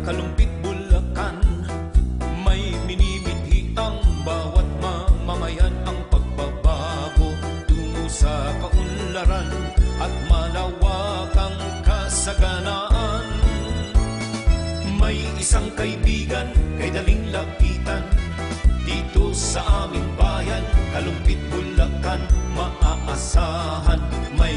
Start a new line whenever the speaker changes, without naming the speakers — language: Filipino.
Kalumpit Bulacan, may minimithi ang bawat mamamayan. Ang pagbabago tungo sa kaunlaran at malawakang kasaganaan. May isang kaibigan kay daling lapitan dito sa aming bayan, Kalumpit Bulacan, maaasahan, may